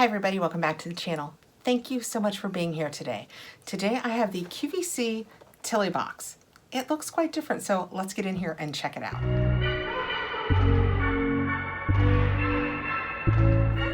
Hi everybody, welcome back to the channel. Thank you so much for being here today. Today I have the QVC Tili box. It looks quite different, so let's get in here and check it out.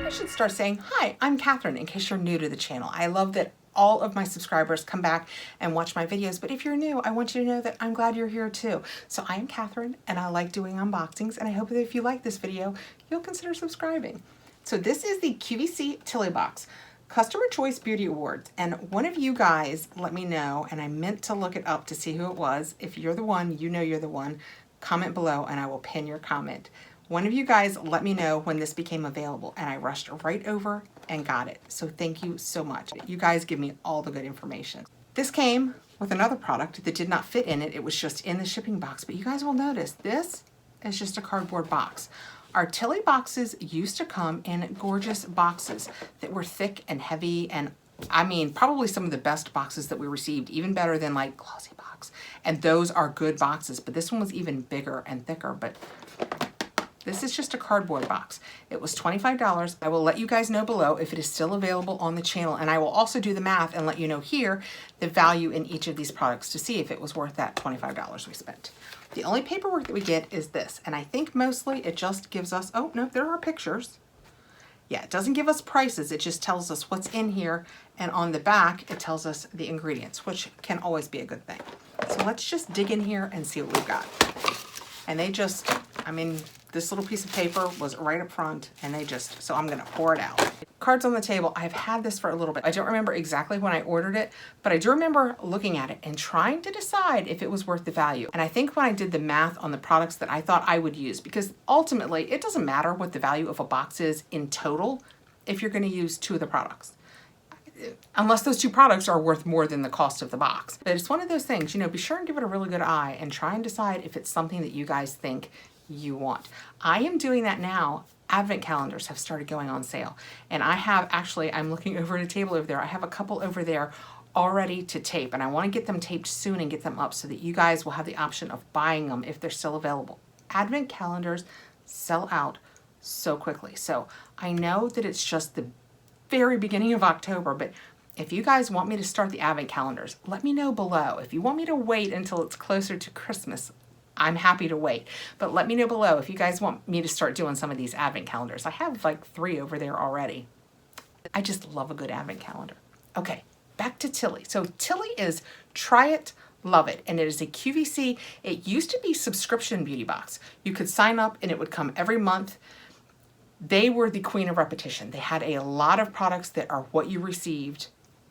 I should start saying, hi, I'm Kathryn, in case you're new to the channel. I love that all of my subscribers come back and watch my videos, but if you're new, I want you to know that I'm glad you're here too. So I am Kathryn, and I like doing unboxings, and I hope that if you like this video, you'll consider subscribing. So this is the QVC Tili box, Customer Choice Beauty Awards, and one of you guys let me know, and I meant to look it up to see who it was. If you're the one, you know you're the one, comment below and I will pin your comment. One of you guys let me know when this became available, and I rushed right over and got it. So thank you so much. You guys give me all the good information. This came with another product that did not fit in it. It was just in the shipping box, but you guys will notice this is just a cardboard box. Our Tili boxes used to come in gorgeous boxes that were thick and heavy, and I mean, probably some of the best boxes that we received, even better than like GlossyBox. And those are good boxes, but this one was even bigger and thicker, but this is just a cardboard box. It was $25. I will let you guys know below if it is still available on the channel, and I will also do the math and let you know here the value in each of these products to see if it was worth that $25 we spent. The only paperwork that we get is this, and I think mostly it just gives us, oh no, there are pictures. Yeah, it doesn't give us prices, it just tells us what's in here, and on the back it tells us the ingredients, which can always be a good thing. So let's just dig in here and see what we've got. And they just, I mean, this little piece of paper was right up front, and they just, so I'm gonna pour it out. Cards on the table, I've had this for a little bit. I don't remember exactly when I ordered it, but I do remember looking at it and trying to decide if it was worth the value. And I think when I did the math on the products that I thought I would use, because ultimately it doesn't matter what the value of a box is in total if you're gonna use two of the products. Unless those two products are worth more than the cost of the box. But it's one of those things, you know, be sure and give it a really good eye and try and decide if it's something that you guys think you want. I am doing that now. Advent calendars have started going on sale. And I have actually, I'm looking over at a table over there. I have a couple over there already to tape, and I want to get them taped soon and get them up so that you guys will have the option of buying them if they're still available. Advent calendars sell out so quickly. So I know that it's just the very beginning of October, but if you guys want me to start the advent calendars, let me know below. If you want me to wait until it's closer to Christmas, I'm happy to wait, but let me know below if you guys want me to start doing some of these advent calendars. I have like 3 over there already. I just love a good advent calendar. Okay, back to Tili. So Tili is try it, love it, and it is a QVC. It used to be subscription beauty box. You could sign up and it would come every month. They were the queen of repetition. They had a lot of products that are what you received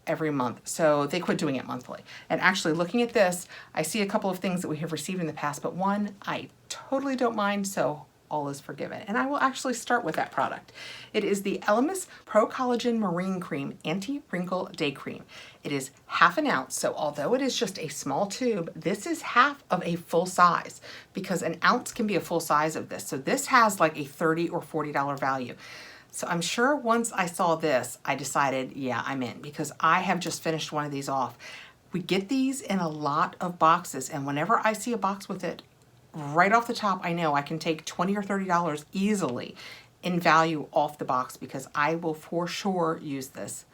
every month, so they quit doing it monthly. And actually looking at this, I see a couple of things that we have received in the past, but one I totally don't mind, so all is forgiven. And I will actually start with that product. It is the Elemis Pro Collagen Marine Cream Anti-Wrinkle Day Cream. It is half an ounce, so although it is just a small tube, this is half of a full size, because an ounce can be a full size of this. So this has like a $30 or $40 value. So I'm sure once I saw this, I decided, yeah, I'm in, because I have just finished one of these off. We get these in a lot of boxes, and whenever I see a box with it, right off the top, I know I can take $20 or $30 easily in value off the box, because I will for sure use this.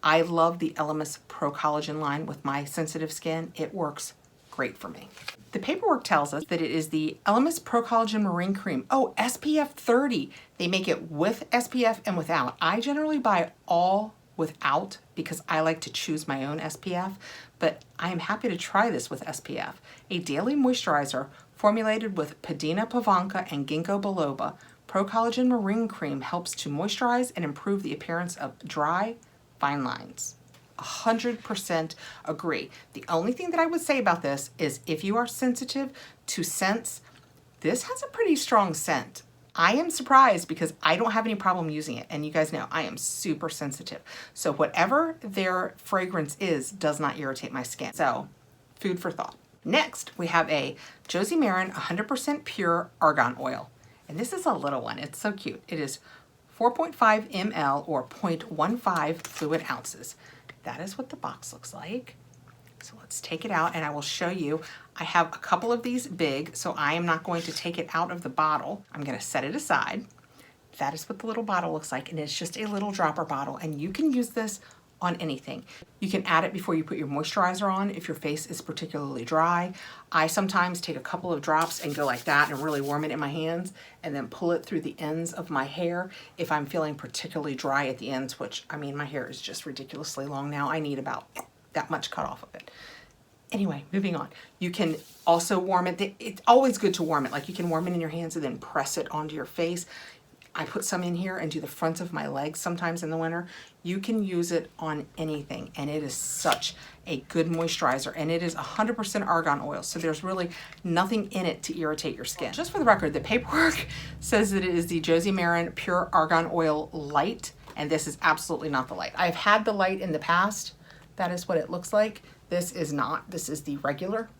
I love the Elemis Pro Collagen line with my sensitive skin. It works great for me. The paperwork tells us that it is the Elemis Pro Collagen Marine Cream. Oh, SPF 30. They make it with SPF and without. I generally buy all without because I like to choose my own SPF, but I am happy to try this with SPF. A daily moisturizer formulated with Padina Pavanka and Ginkgo biloba. Pro Collagen Marine Cream helps to moisturize and improve the appearance of dry, fine lines. 100% agree. The only thing that I would say about this is if you are sensitive to scents, this has a pretty strong scent. I am surprised because I don't have any problem using it, and you guys know I am super sensitive. So whatever their fragrance is does not irritate my skin. So food for thought. Next, we have a Josie Maran 100% pure argan oil. And this is a little one. It's so cute. It is 4.5 ml or 0.15 fluid ounces. That is what the box looks like. So let's take it out and I will show you. I have a couple of these big, so I am not going to take it out of the bottle. I'm going to set it aside. that is what the little bottle looks like, and it's just a little dropper bottle, and you can use this on anything. You can add it before you put your moisturizer on if your face is particularly dry. I sometimes take a couple of drops and go like that and really warm it in my hands and then pull it through the ends of my hair if I'm feeling particularly dry at the ends, which, I mean, my hair is just ridiculously long now. I need about that much cut off of it. Anyway, moving on. You can also warm it. It's always good to warm it. Like, you can warm it in your hands and then press it onto your face. I put some in here and do the fronts of my legs sometimes in the winter. You can use it on anything, and it is such a good moisturizer, and it is 100% argan oil, so there's really nothing in it to irritate your skin. Just for the record, the paperwork says that it is the Josie Maran Pure Argan Oil Light, and this is absolutely not the light. I've had the light in the past. That is what it looks like. This is not. This is the regular.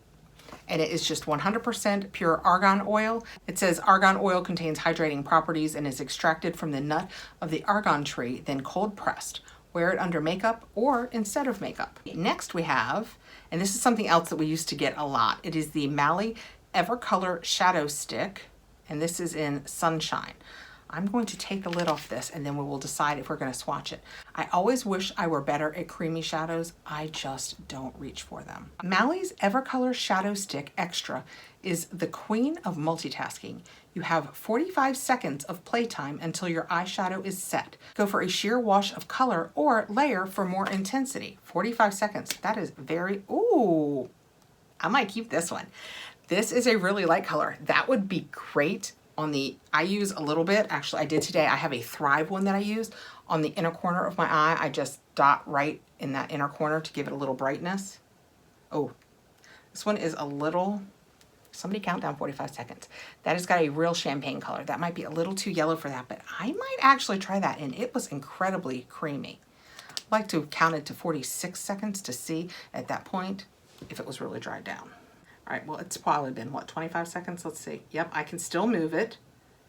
And it is just 100% pure argan oil. It says argan oil contains hydrating properties and is extracted from the nut of the argan tree, then cold pressed. Wear it under makeup or instead of makeup. Next we have, and this is something else that we used to get a lot. It is the Mally Evercolor Shadow Stick, and this is in Sunshine. I'm going to take the lid off this and then we will decide if we're going to swatch it. I always wish I were better at creamy shadows. I just don't reach for them. Mally's Evercolor Shadow Stick Extra is the queen of multitasking. You have 45 seconds of playtime until your eyeshadow is set. Go for a sheer wash of color or layer for more intensity. 45 seconds. That is very, ooh, I might keep this one. This is a really light color. That would be great on the, I use a little bit, actually I did today. I have a Thrive one that I use on the inner corner of my eye. I just dot right in that inner corner to give it a little brightness. Oh, this one is a little, somebody count down 45 seconds. That has got a real champagne color. That might be a little too yellow for that, but I might actually try that, and it was incredibly creamy. I'd like to count it to 46 seconds to see at that point if it was really dried down. All right, well, it's probably been, what, 25 seconds? Let's see. Yep, I can still move it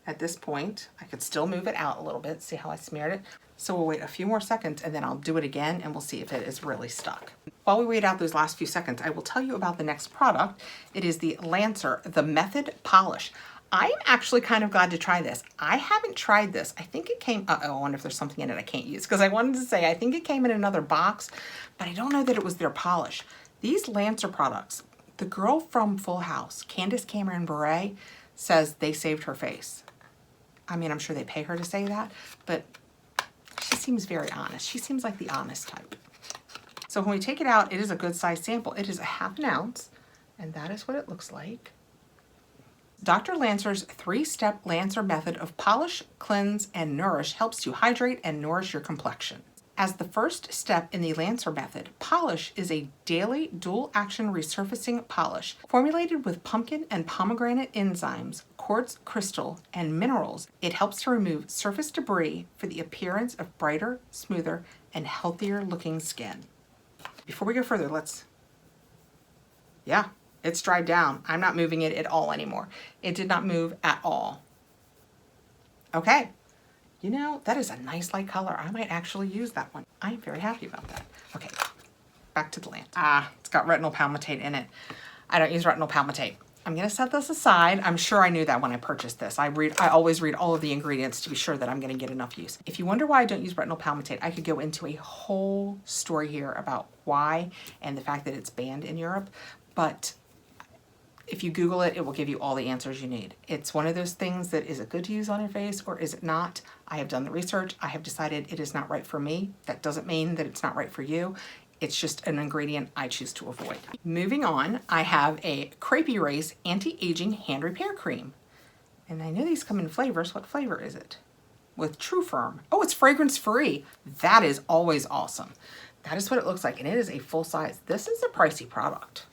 at this point. I could still move it out a little bit. See how I smeared it? So we'll wait a few more seconds and then I'll do it again and we'll see if it is really stuck. While we wait out those last few seconds, I will tell you about the next product. It is the Lancer, the Method Polish. I'm actually kind of glad to try this. I haven't tried this. I think it came, I wonder if there's something in it I can't use, because I wanted to say I think it came in another box, but I don't know that it was their polish. These Lancer products, the girl from Full House, Candace Cameron Bure, says they saved her face. I mean, I'm sure they pay her to say that, but she seems very honest. She seems like the honest type. So when we take it out, it is a good size sample. It is a ½ ounce, and that is what it looks like. Dr. Lancer's 3-step Lancer method of polish, cleanse, and nourish helps to hydrate and nourish your complexion. As the first step in the Lancer method, polish is a daily dual-action resurfacing polish formulated with pumpkin and pomegranate enzymes, quartz crystal, and minerals. It helps to remove surface debris for the appearance of brighter, smoother, and healthier looking skin. Before we go further, yeah, it's dried down. I'm not moving it at all anymore. It did not move at all. Okay. You know, that is a nice light color. I might actually use that one. I am very happy about that. Okay, back to the Lancer. It's got retinol palmitate in it. I don't use retinol palmitate. I'm gonna set this aside. I'm sure I knew that when I purchased this. I always read all of the ingredients to be sure that I'm gonna get enough use. If you wonder why I don't use retinol palmitate, I could go into a whole story here about why and the fact that it's banned in Europe, but if you Google it, it will give you all the answers you need. It's one of those things that, is it good to use on your face or is it not? I have done the research. I have decided it is not right for me. That doesn't mean that it's not right for you. It's just an ingredient I choose to avoid. Moving on, I have a Crepe Erase Anti-Aging Hand Repair Cream. And I know these come in flavors. What flavor is it? With True Firm. Oh, it's fragrance free. That is always awesome. That is what it looks like, and it is a full size. This is a pricey product.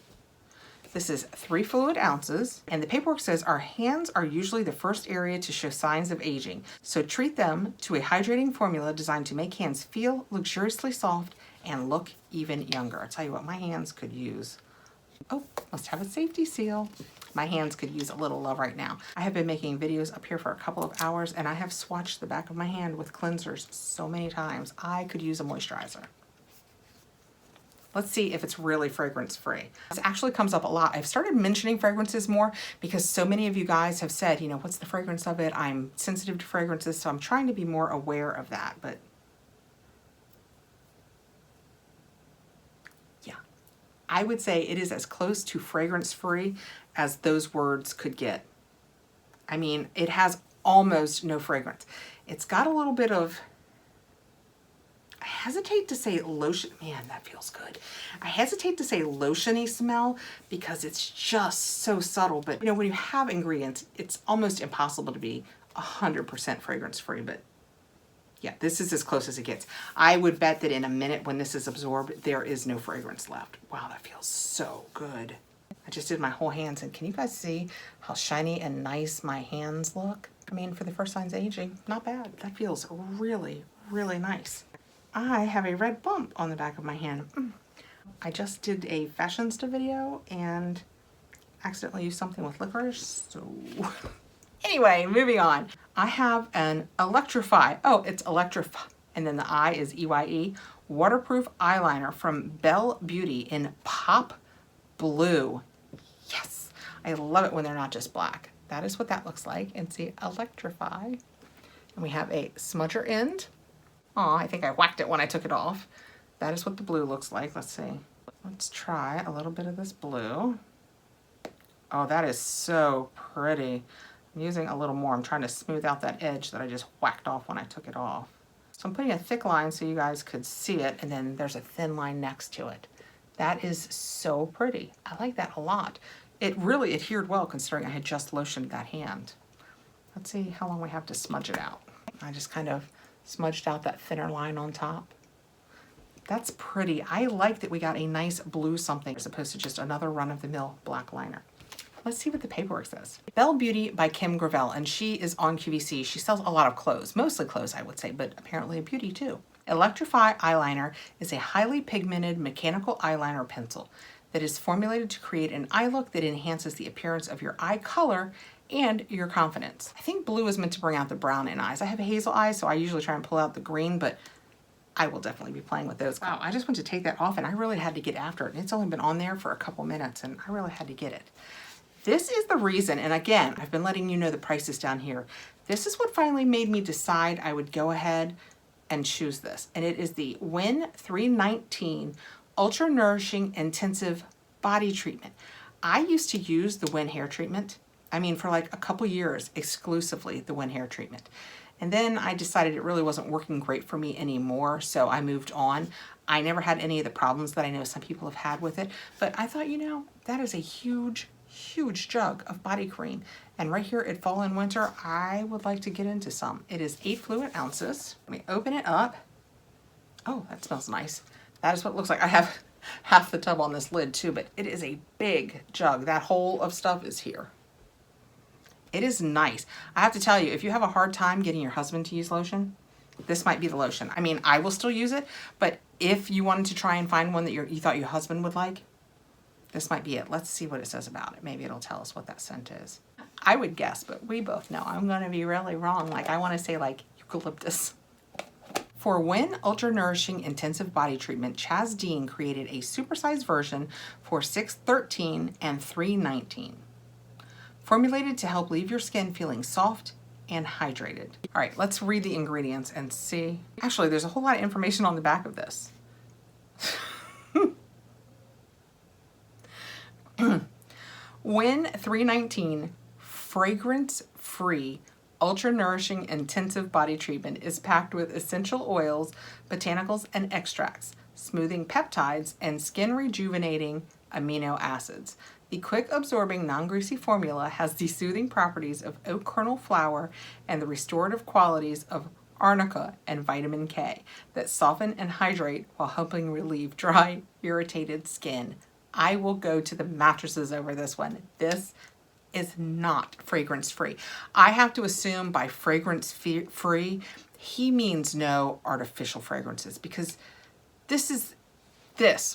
This is 3 fluid ounces, and the paperwork says our hands are usually the first area to show signs of aging, so treat them to a hydrating formula designed to make hands feel luxuriously soft and look even younger. I'll tell you what, my hands could use, oh, must have a safety seal. My hands could use a little love right now. I have been making videos up here for a couple of hours, and I have swatched the back of my hand with cleansers so many times. I could use a moisturizer. Let's see if it's really fragrance free. This actually comes up a lot. I've started mentioning fragrances more because so many of you guys have said, you know, what's the fragrance of it? I'm sensitive to fragrances, so I'm trying to be more aware of that. But yeah, I would say it is as close to fragrance free as those words could get. I mean, it has almost no fragrance. It's got a little bit of, I hesitate to say lotion. Man, that feels good. I hesitate to say lotiony smell because it's just so subtle. But you know, when you have ingredients, it's almost impossible to be 100% fragrance free. But yeah, this is as close as it gets. I would bet that in a minute when this is absorbed, there is no fragrance left. Wow, that feels so good. I just did my whole hands, and can you guys see how shiny and nice my hands look? I mean, for the first signs of aging, not bad. That feels really, really nice. I have a red bump on the back of my hand. I just did a fashionista video and accidentally used something with licorice, so anyway, moving on. I have an Electrify, oh, it's Electrify, and then the I is EYE, waterproof eyeliner from Belle Beauty in Pop Blue. Yes, I love it when they're not just black. That is what that looks like. And see, Electrify. And we have a smudger end. Oh, I think I whacked it when I took it off. That is what the blue looks like. Let's see. Let's try a little bit of this blue. Oh, that is so pretty. I'm using a little more. I'm trying to smooth out that edge that I just whacked off when I took it off. So I'm putting a thick line so you guys could see it, and then there's a thin line next to it. That is so pretty. I like that a lot. It really adhered well considering I had just lotioned that hand. Let's see how long we have to smudge it out. I just kind of smudged out that thinner line on top. That's pretty. I like that we got a nice blue something as opposed to just another run-of-the-mill black liner. Let's see what the paperwork says. Belle Beauty by Kim Gravel, and she is on QVC. She sells a lot of clothes, mostly clothes I would say, but apparently beauty too. Electrify Eyeliner is a highly pigmented mechanical eyeliner pencil that is formulated to create an eye look that enhances the appearance of your eye color and your confidence. I think blue is meant to bring out the brown in eyes. I have hazel eyes, so I usually try and pull out the green, but I will definitely be playing with those. Wow, I just went to take that off and I really had to get after it. It's only been on there for a couple minutes and I really had to get it. This is the reason, and again, I've been letting you know the prices down here. This is what finally made me decide I would go ahead and choose this. And it is the Win 319 Ultra Nourishing Intensive Body Treatment. I used to use the Win hair treatment. I mean, for like a couple years, exclusively the Win hair treatment. And then I decided it really wasn't working great for me anymore, so I moved on. I never had any of the problems that I know some people have had with it, but I thought, you know, that is a huge, huge jug of body cream. And right here at fall and winter, I would like to get into some. It is 8 fluid ounces. Let me open it up. Oh, that smells nice. That is what it looks like. I have half the tub on this lid too, but it is a big jug. That whole of stuff is here. It is nice. I have to tell you, if you have a hard time getting your husband to use lotion, this might be the lotion. I mean, I will still use it, but if you wanted to try and find one that you thought your husband would like, this might be it. Let's see what it says about it. Maybe it'll tell us what that scent is. I would guess, but we both know I'm going to be really wrong. Like, I want to say like eucalyptus. For Win Ultra Nourishing Intensive Body Treatment, Chaz Dean created a supersized version for $613 and $319. Formulated to help leave your skin feeling soft and hydrated. All right, let's read the ingredients and see. Actually, there's a whole lot of information on the back of this. Win 319 fragrance-free ultra nourishing intensive body treatment is packed with essential oils, botanicals, and extracts, smoothing peptides, and skin rejuvenating amino acids. The quick absorbing non-greasy formula has the soothing properties of oat kernel flour and the restorative qualities of arnica and vitamin K that soften and hydrate while helping relieve dry, irritated skin. I will go to the mattresses over this one. This is not fragrance free. I have to assume by fragrance free, he means no artificial fragrances, because this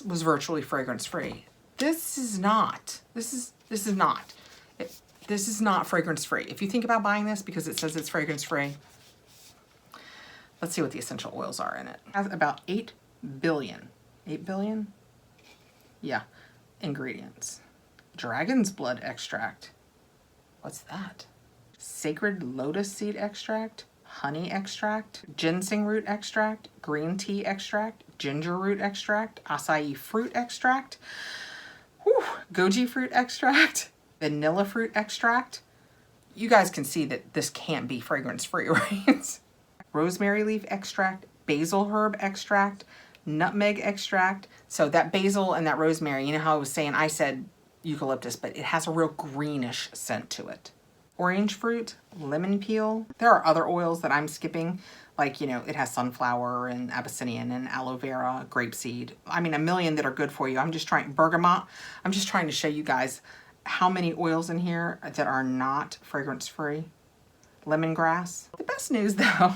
was virtually fragrance free. This is not fragrance free. If you think about buying this because it says it's fragrance free, let's see what the essential oils are in it. It has about 8 billion. 8 billion? Yeah. Ingredients. Dragon's blood extract. What's that? Sacred lotus seed extract, honey extract, ginseng root extract, green tea extract, ginger root extract, acai fruit extract, goji fruit extract, vanilla fruit extract. You guys can see that this can't be fragrance free, right? Rosemary leaf extract, basil herb extract, nutmeg extract. So that basil and that rosemary, you know how I was saying, I said eucalyptus, but it has a real greenish scent to it. Orange fruit, lemon peel. There are other oils that I'm skipping, like, you know, it has sunflower and Abyssinian and aloe vera, grapeseed. I mean, a million that are good for you. I'm just trying, bergamot. I'm just trying to show you guys how many oils in here that are not fragrance free. Lemongrass. The best news though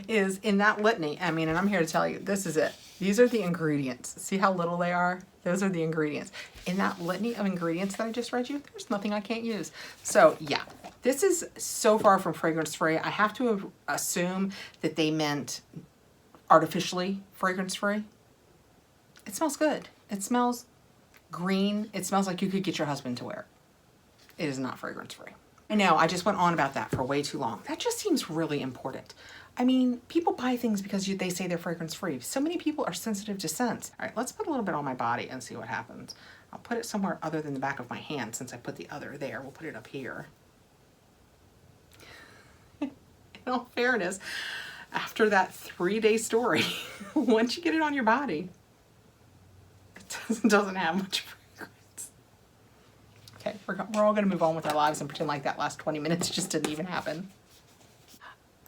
is in that litany, I mean, and I'm here to tell you, this is it. These are the ingredients. See how little they are? Those are the ingredients. In that litany of ingredients that I just read you, there's nothing I can't use. So yeah, this is so far from fragrance free. I have to assume that they meant artificially fragrance free. It smells good. It smells green. It smells like you could get your husband to wear it. It is not fragrance free. I know, I just went on about that for way too long. That just seems really important. I mean, people buy things because they say they're fragrance free. So many people are sensitive to scents. All right, let's put a little bit on my body and see what happens. I'll put it somewhere other than the back of my hand since I put the other there. We'll put it up here. In all fairness, after that 3-day story, once you get it on your body, it doesn't have much fragrance. Okay, we're all gonna move on with our lives and pretend like that last 20 minutes just didn't even happen.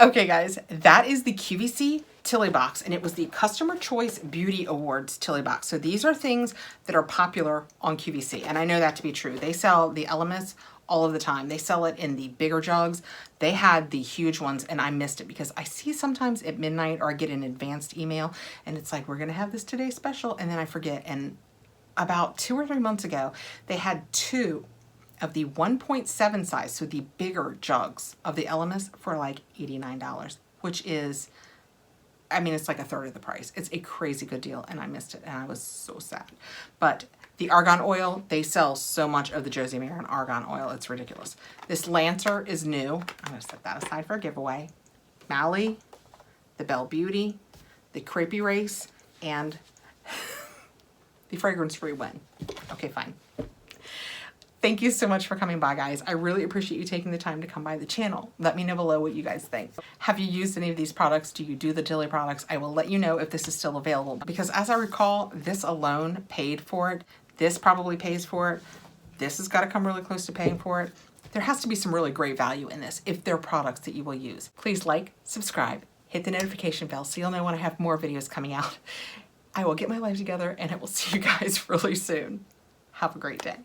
Okay guys, that is the QVC Tili box, and it was the Customer Choice Beauty Awards Tili box. So these are things that are popular on QVC, and I know that to be true. They sell the Elemis all of the time. They sell it in the bigger jugs. They had the huge ones, and I missed it because I see sometimes at midnight or I get an advanced email, and it's like, we're gonna have this today special, and then I forget. And about 2 or 3 months ago, they had 2 of the 1.7 size, so the bigger jugs of the Elemis for like $89, which is, I mean, it's like a third of the price. It's a crazy good deal, and I missed it, and I was so sad. But the argan oil, they sell so much of the Josie Maran argan oil, it's ridiculous. This Lancer is new. I'm gonna set that aside for a giveaway. Mally, the Belle Beauty, the Crepey Race, and the fragrance-free one. Okay, fine. Thank you so much for coming by, guys. I really appreciate you taking the time to come by the channel. Let me know below what you guys think. Have you used any of these products? Do you do the Tili products? I will let you know if this is still available, because as I recall, this alone paid for it. This probably pays for it. This has got to come really close to paying for it. There has to be some really great value in this if they're products that you will use. Please like, subscribe, hit the notification bell so you'll know when I have more videos coming out. I will get my life together, and I will see you guys really soon. Have a great day.